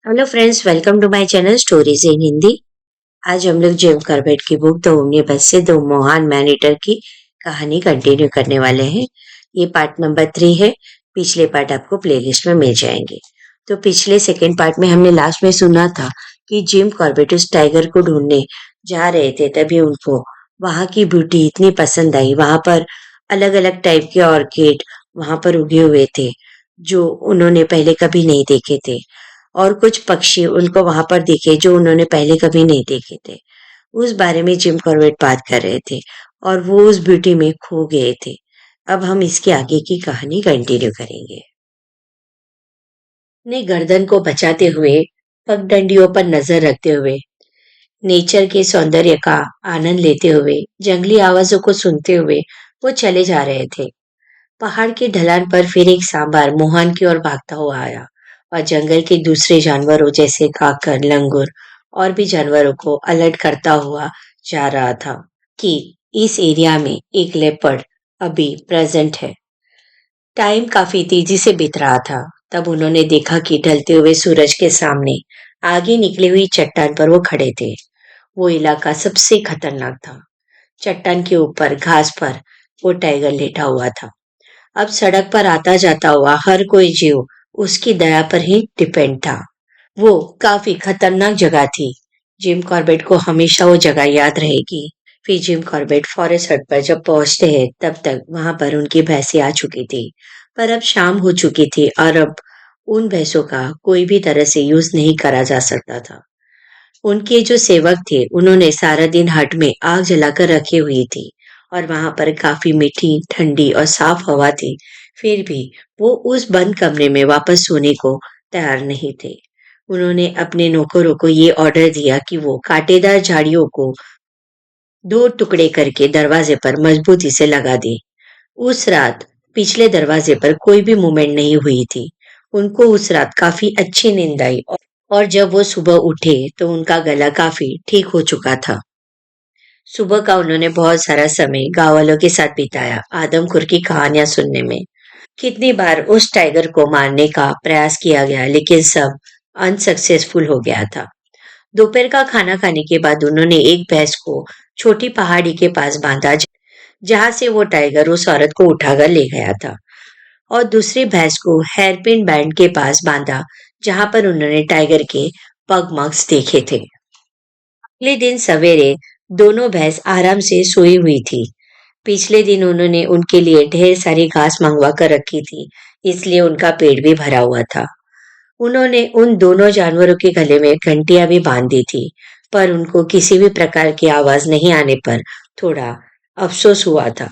Hello friends, welcome to my channel stories in Hindi. आज हम लोग जिम कॉर्बेट की बुक द ओमनीबस से दो महान मैन ईटर की कहानी कंटिन्यू करने वाले हैं। ये पार्ट नंबर 3 है। पिछले पार्ट आपको प्लेलिस्ट में मिल जाएंगे। तो पिछले सेकंड पार्ट में हमने लास्ट में सुना था कि जिम कॉर्बेट उस टाइगर को ढूंढने जा रहे थे, तभी उनको वहां की ब्यूटी इतनी पसंद आई। वहां पर अलग अलग टाइप के ऑर्किड वहां पर उगे हुए थे जो उन्होंने पहले कभी नहीं देखे थे, और कुछ पक्षी उनको वहां पर दिखे जो उन्होंने पहले कभी नहीं देखे थे। उस बारे में जिम कॉर्बेट बात कर रहे थे और वो उस ब्यूटी में खो गए थे। अब हम इसके आगे की कहानी कंटिन्यू करेंगे। अपने गर्दन को बचाते हुए, पगडंडियों पर नजर रखते हुए, नेचर के सौंदर्य का आनंद लेते हुए, जंगली आवाजों को सुनते हुए वो चले जा रहे थे। पहाड़ की ढलान पर फिर एक सांभर मोहन की ओर भागता हुआ आया और जंगल के दूसरे जानवरों जैसे काकर, लंगूर और भी जानवरों को अलर्ट करता हुआ जा रहा था कि इस एरिया में एक लेपर्ड अभी प्रेजेंट है। टाइम काफी तेजी से बीत रहा था। तब उन्होंने देखा कि ढलते हुए सूरज के सामने आगे निकली हुई चट्टान पर वो खड़े थे। वो इलाका सबसे खतरनाक था। चट्टान के ऊपर घास पर वो टाइगर लेटा हुआ था। अब सड़क पर आता जाता हुआ हर कोई जीव उसकी दया पर ही डिपेंड था। वो काफी खतरनाक जगह थी। जिम कॉर्बेट को हमेशा वो जगह याद रहेगी। फिर जिम कॉर्बेट फॉरेस्ट हट पर जब पहुंचते हैं, तब तक वहां पर उनकी भैंसें आ चुकी थी। पर अब शाम हो चुकी थी और अब उन भैंसों का कोई भी तरह से यूज नहीं करा जा सकता था। उनके जो सेवक थे, उन्होंने सारा दिन हट में आग जलाकर रखी हुई थी और वहां पर काफी मीठी, ठंडी और साफ हवा थी। फिर भी वो उस बंद कमरे में वापस सोने को तैयार नहीं थे। उन्होंने अपने नौकरों को ये ऑर्डर दिया कि वो कांटेदार झाड़ियों को दो टुकड़े करके दरवाजे पर मजबूती से लगा दे। उस रात पिछले दरवाजे पर कोई भी मूवमेंट नहीं हुई थी। उनको उस रात काफी अच्छी नींद आई और जब वो सुबह उठे तो उनका गला काफी ठीक हो चुका था। सुबह का उन्होंने बहुत सारा समय गांव वालों के साथ बिताया, आदमखोर की कहानियां सुनने में। कितनी बार उस टाइगर को मारने का प्रयास किया गया, लेकिन सब अनसक्सेसफुल हो गया था। दोपहर का खाना खाने के बाद उन्होंने एक भैंस को छोटी पहाड़ी के पास बांधा, जहां से वो टाइगर उस औरत को उठाकर ले गया था, और दूसरी भैंस को हेयरपिन बैंड के पास बांधा, जहां पर उन्होंने टाइगर के पग मार्क्स देखे थे। अगले दिन सवेरे दोनों भैंस आराम से सोई हुई थी। पिछले दिन उन्होंने उनके लिए ढेर सारी घास मंगवा कर रखी थी, इसलिए उनका पेट भी भरा हुआ था। उन्होंने उन दोनों जानवरों के गले में घंटियां भी बांध दी थी, पर उनको किसी भी प्रकार की आवाज नहीं आने पर थोड़ा अफसोस हुआ था।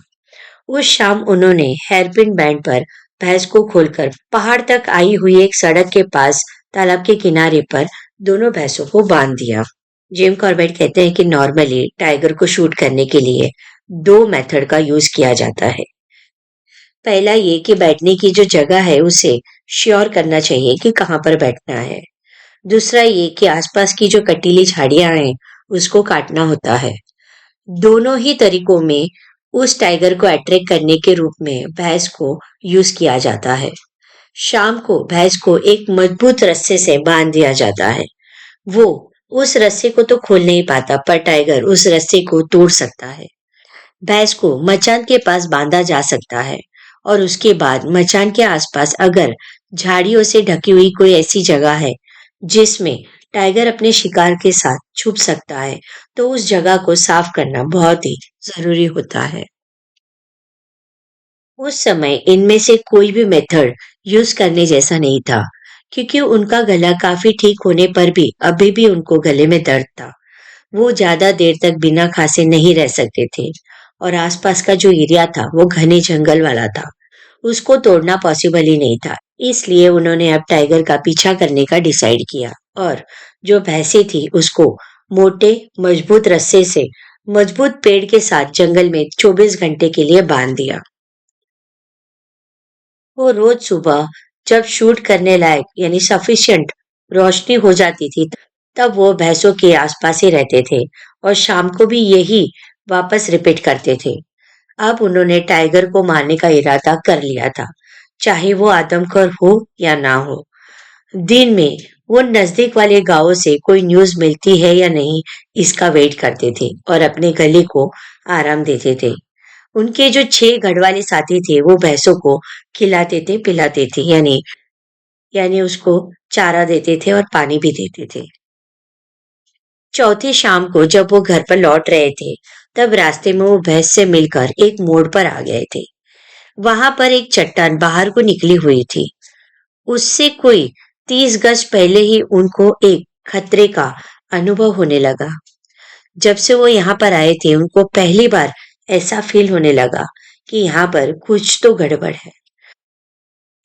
उस शाम उन्होंने हेयरपिन बैंड पर भैंस को खोलकर पहाड़ तक आई हुई एक सड़क के पास तालाब के किनारे पर दोनों भैंसों को बांध दिया। जिम कॉर्बेट कहते हैं कि नॉर्मली टाइगर को शूट करने के लिए दो मेथड का यूज किया जाता है। पहला ये कि बैठने की जो जगह है उसे श्योर करना चाहिए कि कहाँ पर बैठना है। दूसरा ये कि आसपास की जो कटीली झाड़ियां हैं उसको काटना होता है। दोनों ही तरीकों में उस टाइगर को अट्रैक्ट करने के रूप में भैंस को यूज किया जाता है। शाम को भैंस को एक मजबूत रस्से से बांध दिया जाता है। वो उस रस्से को तो खोल नहीं पाता, पर टाइगर उस रस्से को तोड़ सकता है। भैंस को मचान के पास बांधा जा सकता है और उसके बाद मचान के आसपास अगर झाड़ियों से ढकी हुई कोई ऐसी जगह है जिसमें टाइगर अपने शिकार के साथ छुप सकता है, तो उस जगह को साफ करना बहुत ही जरूरी होता है। उस समय इनमें से कोई भी मेथड यूज करने जैसा नहीं था, क्योंकि उनका गला काफी ठीक होने पर भी अभी भी उनको गले में दर्द था। वो ज्यादा देर तक बिना खांसे नहीं रह सकते थे और आसपास का जो एरिया था वो घने जंगल वाला था। उसको तोड़ना पॉसिबल ही नहीं था। इसलिए उन्होंने अब टाइगर का पीछा करने का डिसाइड किया और जो भैंसे थी उसको मोटे मजबूत रस्से से मजबूत पेड़ के साथ जंगल में 24 घंटे के लिए बांध दिया। वो रोज सुबह जब शूट करने लायक यानी सफिशिएंट रोशनी हो जाती थी, तब वो भैंसों के आसपास ही रहते थे और शाम को भी यही वापस रिपीट करते थे। अब उन्होंने टाइगर को मारने का इरादा कर लिया था, चाहे वो आदमखोर हो या ना हो। दिन में वो नजदीक वाले गांवों से कोई न्यूज़ मिलती है या नहीं, इसका वेट करते थे और अपने गले को आराम देते थे। उनके जो 6 गढ़वाली साथी थे, वो भैंसों को खिलाते थे, पिलाते थे, यानी उसको चारा देते थे और पानी भी देते थे। चौथी शाम को जब वो घर पर लौट रहे थे, तब रास्ते में वो भैंस से मिलकर एक मोड़ पर आ गए थे। वहां पर एक चट्टान बाहर को निकली हुई थी। उससे कोई 30 गज पहले ही उनको एक खतरे का अनुभव होने लगा। जब से वो यहाँ पर आए थे, उनको पहली बार ऐसा फील होने लगा कि यहाँ पर कुछ तो गड़बड़ है।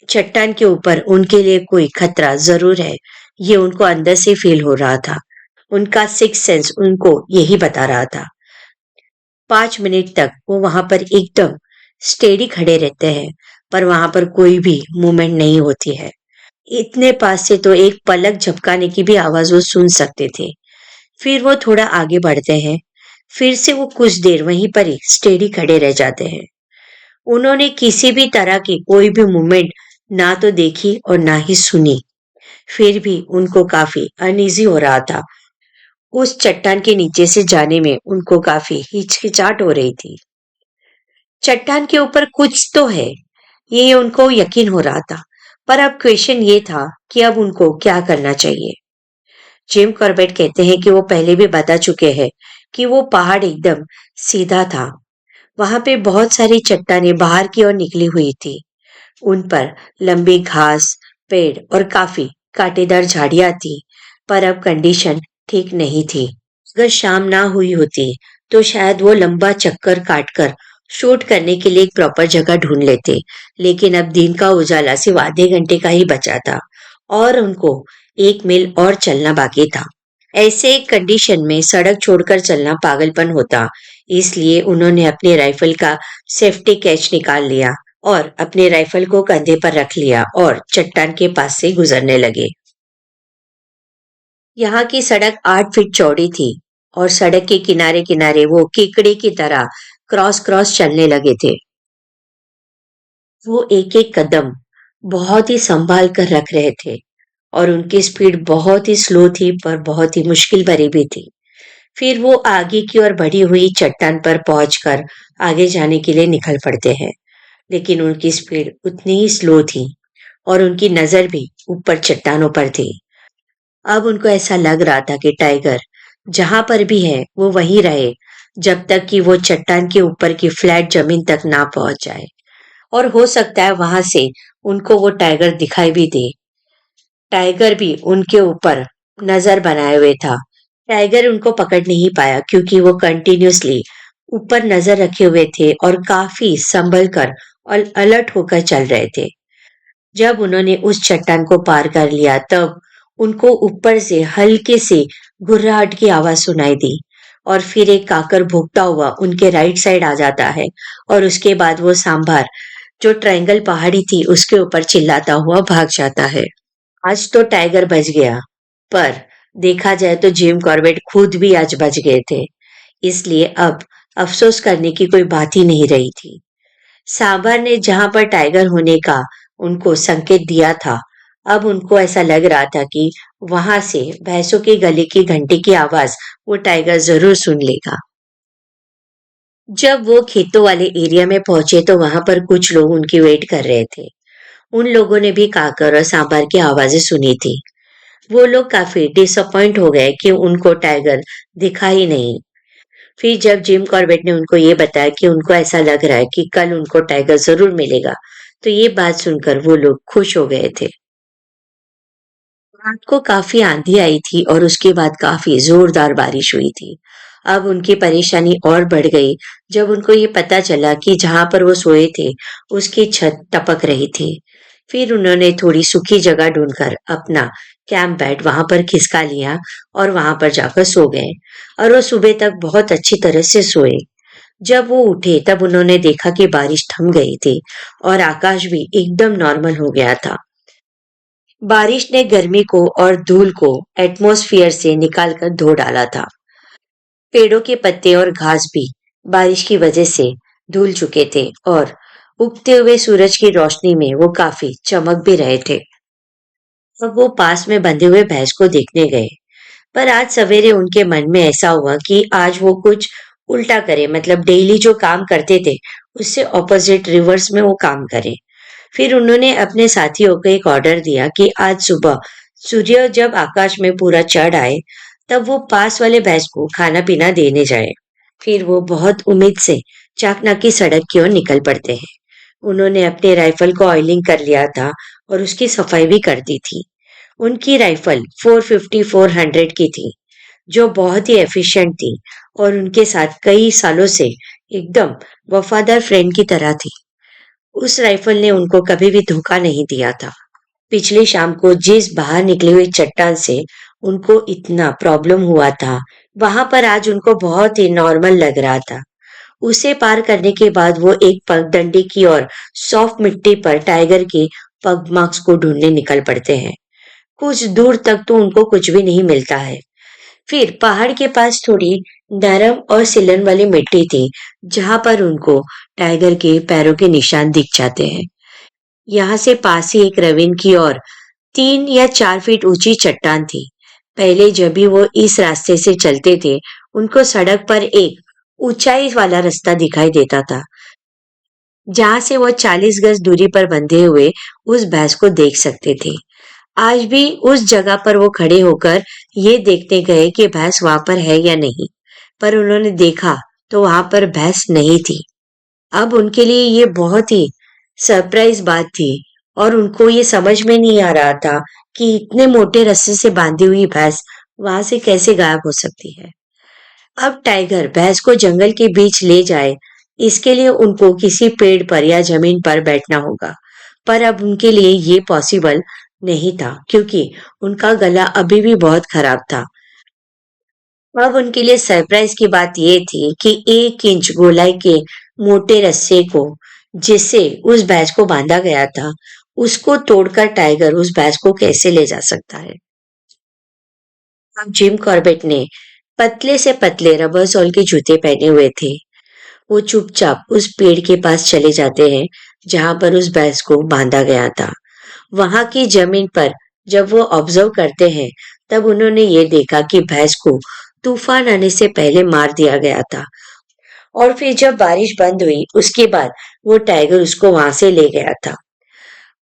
चट्टान के ऊपर उनके लिए कोई खतरा जरूर है, ये उनको अंदर से फील हो रहा था। उनका सिक्स सेंस उनको यही बता रहा था। 5 मिनट तक वो वहां पर एकदम स्टेडी खड़े रहते हैं, पर वहां पर कोई भी मूवमेंट नहीं होती है। इतने पास से तो एक पलक झपकाने की भी आवाज वो सुन सकते थे। फिर वो थोड़ा आगे बढ़ते हैं। फिर से वो कुछ देर वहीं पर ही स्टेडी खड़े रह जाते हैं। उन्होंने किसी भी तरह की कोई भी मूवमेंट ना तो देखी और ना ही सुनी। फिर भी उनको काफी अनईजी हो रहा था। उस चट्टान के नीचे से जाने में उनको काफी हिचकिचाहट हो रही थी। चट्टान के ऊपर कुछ तो है, ये उनको यकीन हो रहा था। पर अब क्वेश्चन ये था कि अब उनको क्या करना चाहिए। जिम कॉर्बेट कहते हैं कि वो पहले भी बता चुके हैं कि वो पहाड़ एकदम सीधा था। वहां पे बहुत सारी चट्टानें बाहर की ओर निकली हुई थी। उन पर लंबी घास, पेड़ और काफी कांटेदार झाड़ियां थी। पर अब कंडीशन ठीक नहीं थी। अगर शाम ना हुई होती, तो शायद वो लंबा चक्कर काटकर शूट करने के लिए एक प्रॉपर जगह ढूंढ लेते। लेकिन अब दिन का उजाला सिर्फ आधे घंटे का ही बचा था और उनको 1 मील और चलना बाकी था। ऐसे एक कंडीशन में सड़क छोड़कर चलना पागलपन होता। इसलिए उन्होंने अपने राइफल का सेफ्टी कैच निकाल लिया और अपने राइफल को कंधे पर रख लिया और चट्टान के पास से गुजरने लगे। यहाँ की सड़क 8 फीट चौड़ी थी और सड़क के किनारे किनारे वो केकड़े की तरह क्रॉस क्रॉस चलने लगे थे। वो एक एक कदम बहुत ही संभाल कर रख रहे थे और उनकी स्पीड बहुत ही स्लो थी, पर बहुत ही मुश्किल भरी भी थी। फिर वो आगे की ओर बढ़ी हुई चट्टान पर पहुंचकर आगे जाने के लिए निकल पड़ते हैं। लेकिन उनकी स्पीड उतनी ही स्लो थी और उनकी नजर भी ऊपर चट्टानों पर थी। अब उनको ऐसा लग रहा था कि टाइगर जहां पर भी है वो वहीं रहे, जब तक कि वो चट्टान के ऊपर की फ्लैट जमीन तक ना पहुंच जाए। और हो सकता है वहां से उनको वो टाइगर दिखाई भी दे। टाइगर भी उनके ऊपर नजर बनाए हुए था। टाइगर उनको पकड़ नहीं पाया क्योंकि वो कंटिन्यूअसली ऊपर नजर रखे हुए थे और काफी संभल कर और अलर्ट होकर चल रहे थे। जब उन्होंने उस चट्टान को पार कर लिया, तब उनको ऊपर से हल्के से घुर्राहट की आवाज सुनाई दी और फिर एक काकर भौंकता हुआ उनके राइट साइड आ जाता है और उसके बाद वो सांभर जो ट्रायंगल पहाड़ी थी उसके ऊपर चिल्लाता हुआ भाग जाता है। आज तो टाइगर बच गया, पर देखा जाए तो जिम कॉर्बेट खुद भी आज बच गए थे। इसलिए अब अफसोस करने की कोई बात ही नहीं रही थी। साबर ने जहां पर टाइगर होने का उनको संकेत दिया था, अब उनको ऐसा लग रहा था कि वहां से भैंसों के गले की घंटी की आवाज वो टाइगर जरूर सुन लेगा। जब वो खेतों वाले एरिया में पहुंचे, तो वहां पर कुछ लोग उनकी वेट कर रहे थे। उन लोगों ने भी काकर और सांबर की आवाजें सुनी थी। वो लोग काफी डिसअपॉइंट हो गए कि उनको टाइगर दिखा ही नहीं। फिर जब जिम कॉर्बेट ने उनको ये बताया कि उनको ऐसा लग रहा है कि कल उनको टाइगर जरूर मिलेगा, तो ये बात सुनकर वो लोग खुश हो गए थे। रात को काफी आंधी आई थी और उसके बाद काफी जोरदार बारिश हुई थी। अब उनकी परेशानी और बढ़ गई जब उनको ये पता चला कि जहां पर वो सोए थे उसकी छत टपक रही थी। फिर उन्होंने थोड़ी सूखी जगह ढूंढकर अपना कैंप बेड वहां पर खिसका लिया और वहां पर जाकर सो गए और वो सुबह तक बहुत अच्छी तरह से सोए। जब वो उठे तब उन्होंने देखा कि बारिश थम गई थी और आकाश भी एकदम नॉर्मल हो गया था। बारिश ने गर्मी को और धूल को एटमॉस्फेयर से निकालकर धो डाला था। पेड़ों के पत्ते और घास भी बारिश की वजह से धुल चुके थे और उगते हुए सूरज की रोशनी में वो काफी चमक भी रहे थे। अब वो पास में बंधे हुए भैंस को देखने गए। पर आज सवेरे उनके मन में ऐसा हुआ कि आज वो कुछ उल्टा करे, मतलब डेली जो काम करते थे उससे ऑपोजिट रिवर्स में वो काम करे। फिर उन्होंने अपने साथियों को एक ऑर्डर दिया कि आज सुबह सूर्य जब आकाश में पूरा चढ़ आए तब वो पास वाले भैंस को खाना पीना देने जाए। फिर वो बहुत उम्मीद से चाकनाकी सड़क की ओर निकल पड़ते हैं। उन्होंने अपने राइफल को ऑयलिंग कर लिया था और उसकी सफाई भी कर दी थी। उनकी राइफल 450 400 की थी, जो बहुत ही एफिशिएंट थी और उनके साथ कई सालों से एकदम वफादार फ्रेंड की तरह थी। उस राइफल ने उनको कभी भी धोखा नहीं दिया था। पिछली शाम को जिस बाहर निकली हुई चट्टान से उनको इतना प्रॉब्लम हुआ था, वहां पर आज उनको बहुत ही नॉर्मल लग रहा था। उसे पार करने के बाद वो एक पगडंडी की और सॉफ्ट मिट्टी पर टाइगर के पग मार्क्स को ढूंढने निकल पड़ते हैं। कुछ दूर तक तो उनको कुछ भी नहीं मिलता है। फिर पहाड़ के पास थोड़ी नरम और सिलन वाली मिट्टी थी, जहां पर उनको टाइगर के पैरों के निशान दिख जाते हैं। यहाँ से पास ही एक रवीन की और 3 या 4 फीट ऊंची चट्टान थी। पहले जब भी वो इस रास्ते से चलते थे, उनको सड़क पर एक ऊंचाई वाला रास्ता दिखाई देता था, जहां से वो 40 गज दूरी पर बंधे हुए उस भैंस को देख सकते थे। आज भी उस जगह पर वो खड़े होकर ये देखने गए कि भैंस वहां पर है या नहीं, पर उन्होंने देखा तो वहां पर भैंस नहीं थी। अब उनके लिए ये बहुत ही सरप्राइज बात थी और उनको ये समझ में नहीं आ रहा था कि इतने मोटे रस्से से बांधी हुई भैंस वहां से कैसे गायब हो सकती है। अब टाइगर भैंस को जंगल के बीच ले जाए, इसके लिए उनको किसी पेड़ पर या जमीन पर बैठना होगा। पर अब उनके लिए ये पॉसिबल नहीं था, क्योंकि उनका गला अभी भी बहुत खराब था। अब उनके लिए सरप्राइज की बात ये थी कि 1 इंच गोलाई के मोटे रस्से को, जिससे उस भैंस को बांधा गया था, उसको तोड़कर टाइगर उस भैंस को कैसे ले जा सकता है। अब जिम कॉर्बेट ने पतले से पतले रबर सोल के जूते पहने हुए थे। वो चुपचाप उस पेड़ के पास चले जाते हैं जहां पर उस भैंस को बांधा गया था। वहां की जमीन पर जब वो ऑब्जर्व करते हैं, तब उन्होंने ये देखा कि भैंस को तूफान आने से पहले मार दिया गया था और फिर जब बारिश बंद हुई उसके बाद वो टाइगर उसको वहां से ले गया था।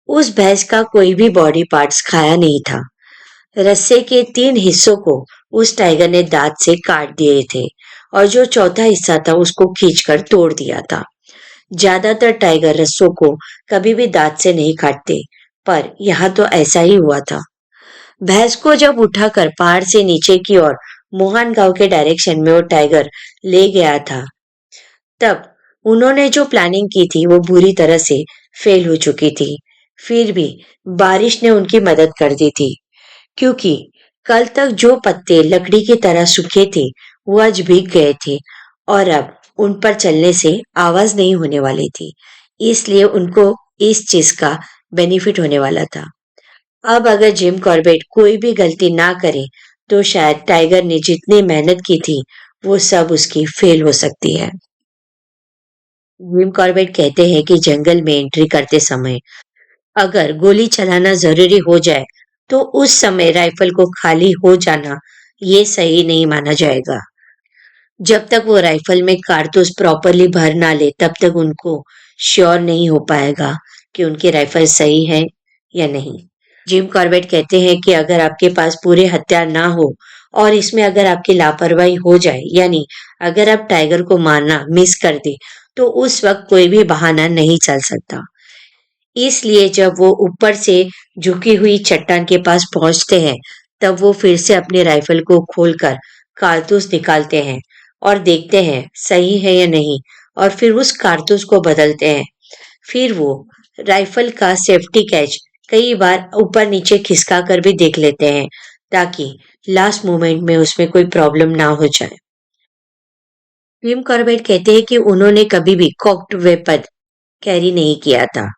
उस भैंस का कोई भी बॉडी पार्ट्स खाया नहीं था। रस्से के 3 हिस्सों को उस टाइगर ने दांत से काट दिए थे और जो चौथा हिस्सा था उसको खींचकर तोड़ दिया था। ज्यादातर टाइगर रस्सों को कभी भी दांत से नहीं काटते, पर यहाँ तो ऐसा ही हुआ था। भैंस को जब उठाकर पहाड़ से नीचे की ओर मोहन गांव के डायरेक्शन में वो टाइगर ले गया था, तब उन्होंने जो प्लानिंग की थी वो बुरी तरह से फेल हो चुकी थी। फिर भी बारिश ने उनकी मदद कर दी थी, क्योंकि कल तक जो पत्ते लकड़ी की तरह सूखे थे वो आज भीग गए थे और अब उन पर चलने से आवाज नहीं होने वाली थी। इसलिए उनको इस चीज का बेनिफिट होने वाला था। अब अगर जिम कॉर्बेट कोई भी गलती ना करे तो शायद टाइगर ने जितनी मेहनत की थी वो सब उसकी फेल हो सकती है। जिम कॉर्बेट कहते हैं कि जंगल में एंट्री करते समय अगर गोली चलाना जरूरी हो जाए तो उस समय राइफल को खाली हो जाना ये सही नहीं माना जाएगा। जब तक वो राइफल में कारतूस प्रॉपरली भर ना ले तब तक उनको श्योर नहीं हो पाएगा कि उनकी राइफल सही है या नहीं। जिम कॉर्बेट कहते हैं कि अगर आपके पास पूरे हथियार ना हो और इसमें अगर आपकी लापरवाही हो जाए, यानी अगर आप टाइगर को मारना मिस कर दे, तो उस वक्त कोई भी बहाना नहीं चल सकता। इसलिए जब वो ऊपर से झुकी हुई चट्टान के पास पहुंचते हैं, तब वो फिर से अपने राइफल को खोलकर कारतूस निकालते हैं और देखते हैं सही है या नहीं, और फिर उस कारतूस को बदलते हैं। फिर वो राइफल का सेफ्टी कैच कई बार ऊपर नीचे खिसका कर भी देख लेते हैं, ताकि लास्ट मोमेंट में उसमें कोई प्रॉब्लम ना हो जाए। टिम कॉर्बेट कहते हैं कि उन्होंने कभी भी कॉक्ड वेपन कैरी नहीं किया था।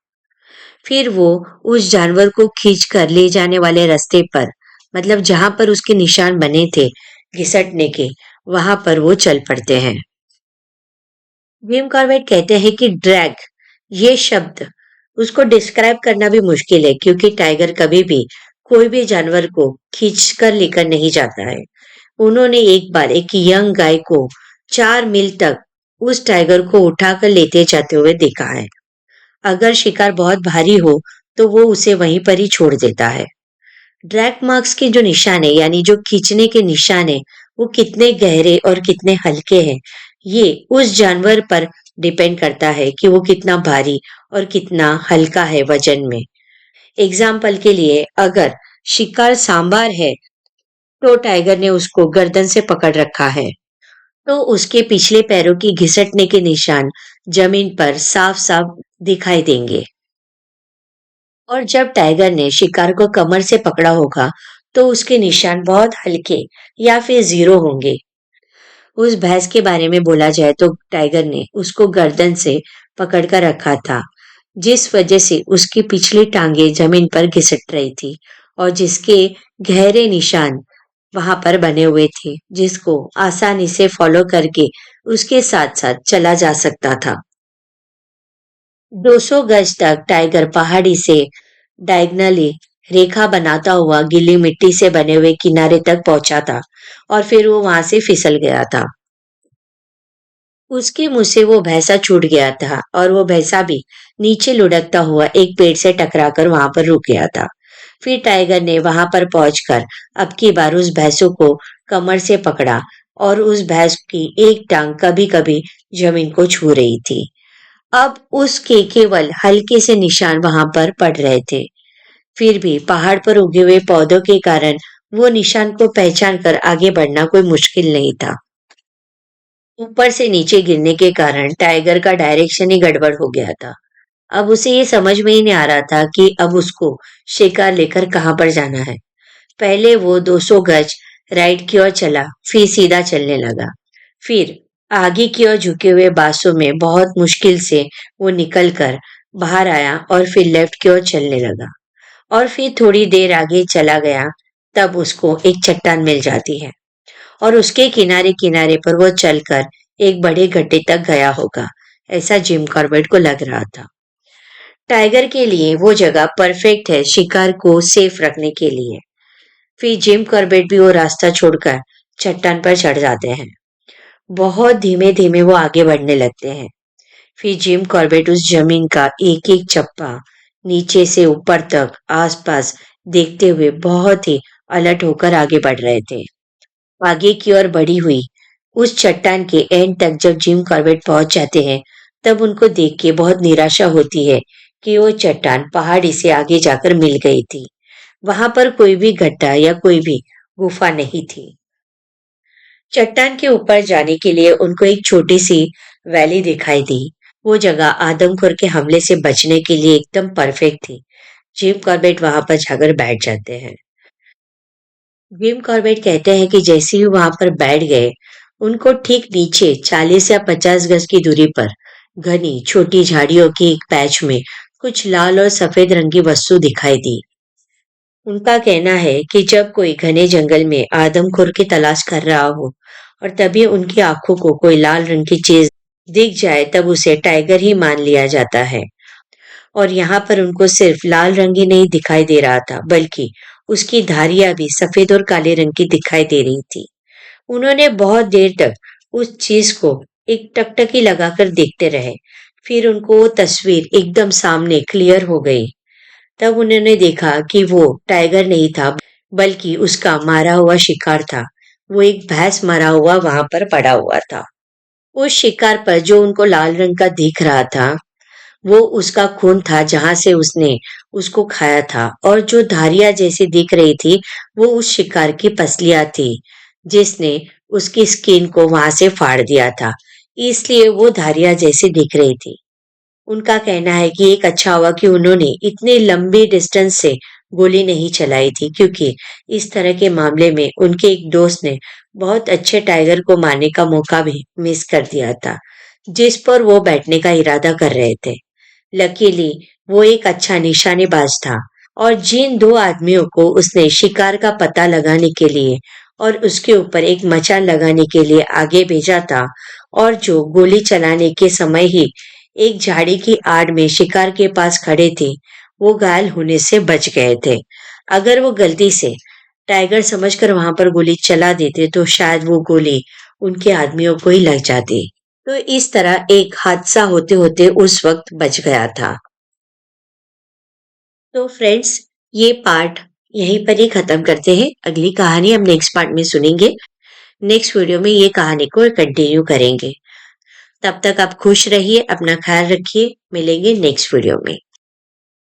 फिर वो उस जानवर को खींच कर ले जाने वाले रास्ते पर, मतलब जहां पर उसके निशान बने थे घिसटने के, वहां पर वो चल पड़ते हैं। विम कॉर्बेट कहते हैं कि ड्रैग ये शब्द उसको डिस्क्राइब करना भी मुश्किल है, क्योंकि टाइगर कभी भी कोई भी जानवर को खींचकर लेकर नहीं जाता है। उन्होंने एक बार एक यंग गाय को 4 मील तक उस टाइगर को उठाकर लेते जाते हुए देखा है। अगर शिकार बहुत भारी हो तो वो उसे वहीं पर ही छोड़ देता है। ड्रैग मार्क्स के जो निशान है यानी जो खींचने के निशान है वो कितने गहरे और कितने हल्के हैं, ये उस जानवर पर डिपेंड करता है कि वो कितना भारी और कितना हल्का है वजन में। एग्जाम्पल के लिए अगर शिकार सांबर है तो टाइगर ने उसको गर्दन से पकड़ रखा है, तो उसके पिछले पैरों की घिसटने के निशान जमीन पर साफ साफ दिखाई देंगे। और जब टाइगर ने शिकार को कमर से पकड़ा होगा तो उसके निशान बहुत हल्के या फिर जीरो होंगे। उस भैंस के बारे में बोला जाए तो टाइगर ने उसको गर्दन से पकड़ कर रखा था, जिस वजह से उसकी पिछली टांगे जमीन पर घिसट रही थी और जिसके गहरे निशान वहां पर बने हुए थे, जिसको आसानी से फॉलो करके उसके साथ साथ चला जा सकता था। 200 गज तक टाइगर पहाड़ी से डायगनली रेखा बनाता हुआ गीली मिट्टी से बने हुए किनारे तक पहुंचा था और फिर वो वहां से फिसल गया था। उसके मुंह से वो भैंसा छूट गया था और वो भैंसा भी नीचे लुढ़कता हुआ एक पेड़ से टकराकर वहां पर रुक गया था। फिर टाइगर ने वहां पर पहुंचकर अब की बार उस भैंसों को कमर से पकड़ा और उस भैंस की एक टांग कभी कभी जमीन को छू रही थी। अब उसके केवल हल्के से निशान वहां पर पड़ रहे थे। फिर भी पहाड़ पर उगे हुए पौधों के कारण वो निशान को पहचान कर आगे बढ़ना कोई मुश्किल नहीं था। ऊपर से नीचे गिरने के कारण टाइगर का डायरेक्शन ही गड़बड़ हो गया था। अब उसे ये समझ में ही नहीं आ रहा था कि अब उसको शिकार लेकर कहाँ पर जाना है। पहले वो 200 गज राइट की ओर चला, फिर सीधा चलने लगा। फिर आगे की ओर झुके हुए बांसों में बहुत मुश्किल से वो निकलकर बाहर आया और फिर लेफ्ट की ओर चलने लगा और फिर थोड़ी देर आगे चला गया, तब उसको एक चट्टान मिल जाती है और उसके किनारे किनारे पर वो चलकर एक बड़े गड्ढे तक गया होगा, ऐसा जिम कॉर्बेट को लग रहा था। टाइगर के लिए वो जगह परफेक्ट है शिकार को सेफ रखने के लिए। फिर जिम कॉर्बेट भी वो रास्ता छोड़कर चट्टान पर चढ़ जाते हैं। बहुत धीमे धीमे वो आगे बढ़ने लगते हैं। फिर जिम कॉर्बेट उस जमीन का एक एक चप्पा नीचे से ऊपर तक आसपास देखते हुए बहुत ही अलर्ट होकर आगे बढ़ रहे थे। आगे की ओर बढ़ी हुई उस चट्टान के एंड तक जब जिम कॉर्बेट पहुंच जाते हैं, तब उनको देख के बहुत निराशा होती है कि वो चट्टान पहाड़ी से आगे जाकर मिल गई थी। वहां पर कोई भी गड्ढा या कोई भी गुफा नहीं थी। चट्टान के ऊपर जाने के लिए उनको एक छोटी सी वैली दिखाई दी। वो जगह आदमखोर के हमले से बचने के लिए एकदम परफेक्ट थी। जिम कॉर्बेट वहां पर जाकर बैठ जाते हैं। जिम कॉर्बेट कहते हैं कि जैसे ही वहां पर बैठ गए, उनको ठीक नीचे 40 या 50 गज की दूरी पर घनी छोटी झाड़ियों के एक पैच में कुछ लाल और सफेद रंग की वस्तु दिखाई दी। उनका कहना है कि जब कोई घने जंगल में आदमखोर की तलाश कर रहा हो और तभी उनकी आंखों को कोई लाल रंग की चीज दिख जाए, तब उसे टाइगर ही मान लिया जाता है। और यहाँ पर उनको सिर्फ लाल रंग ही नहीं दिखाई दे रहा था, बल्कि उसकी धारियां भी सफेद और काले रंग की दिखाई दे रही थी। उन्होंने बहुत देर तक उस चीज को एक टकटकी लगाकर देखते रहे। फिर उनको वो तस्वीर एकदम सामने क्लियर हो गई। तब उन्होंने देखा कि वो टाइगर नहीं था, बल्कि उसका मारा हुआ शिकार था। वो एक भैंस मरा हुआ वहां पर पड़ा हुआ था। उस शिकार पर जो उनको लाल रंग का दिख रहा था, वो उसका खून था जहां से उसने उसको खाया था, और जो धारियां जैसी दिख रही थी वो उस शिकार की पसलियां थी जिसने उसकी स्किन को वहां से फाड़ दिया था, इसलिए वो धारियां जैसी दिख रही थी। उनका कहना है कि एक अच्छा हुआ कि उन्होंने इतनी लंबी डिस्टेंस से गोली नहीं चलाई थी, क्योंकि इस तरह के मामले में उनके एक दोस्त ने बहुत अच्छे टाइगर को मारने का मौका भी मिस कर दिया था, जिस पर वो बैठने का इरादा कर रहे थे। लकीली वो एक अच्छा निशानेबाज था और जिन दो आदमियों को उसने शिकार का पता लगाने के लिए और उसके ऊपर एक मचान लगाने के लिए आगे भेजा था, और जो गोली चलाने के समय ही एक झाड़ी की आड़ में शिकार के पास खड़े थे, वो घायल होने से बच गए थे। अगर वो गलती से टाइगर समझकर वहां पर गोली चला देते तो शायद वो गोली उनके आदमियों को ही लग जाती। तो इस तरह एक हादसा होते होते उस वक्त बच गया था। तो फ्रेंड्स, ये पार्ट यहीं पर ही खत्म करते हैं। अगली कहानी हम नेक्स्ट पार्ट में सुनेंगे। नेक्स्ट वीडियो में ये कहानी को कंटिन्यू करेंगे। तब तक आप खुश रहिए, अपना ख्याल रखिए। मिलेंगे नेक्स्ट वीडियो में।